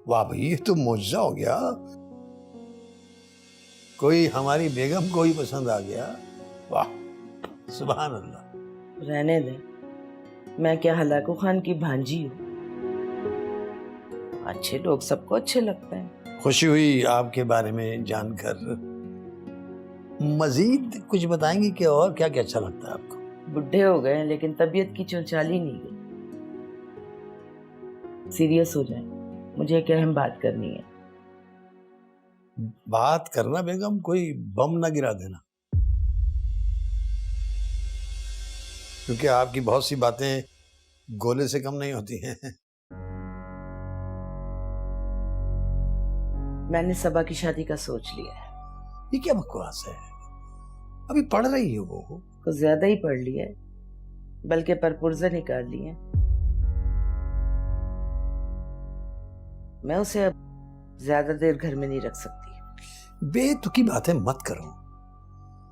واہ بھائی، یہ تو معجزہ ہو گیا. کوئی ہماری بیگم کو ہی پسند آ گیا. واہ، سبحان اللہ. رہنے دیں، میں کیا ہلاکو خان کی بھانجی ہوں؟ اچھے لوگ سب کو اچھے لگتے ہیں. خوشی ہوئی آپ کے بارے میں جان کر. مزید کچھ بتائیں گے کہ اور کیا کیا اچھا لگتا ہے آپ کو؟ بڈھے ہو گئے ہیں لیکن طبیعت کی چنچالی نہیں گئی. سیریس ہو جائیں، مجھے ایک اہم بات کرنی ہے. بات کرنا بیگم، کوئی بم نہ گرا دینا، کیونکہ آپ کی بہت سی باتیں گولے سے کم نہیں ہوتی ہیں. میں نے صبا کی شادی کا سوچ لیا ہے. یہ کیا بکواس ہے؟ ابھی پڑھ رہی ہے وہ. کچھ زیادہ ہی پڑھ لیا ہے، بلکہ پرپرزے نکال لی ہیں. میں اسے اب زیادہ دیر گھر میں نہیں رکھ سکتی. بے تکی باتیں مت کرو.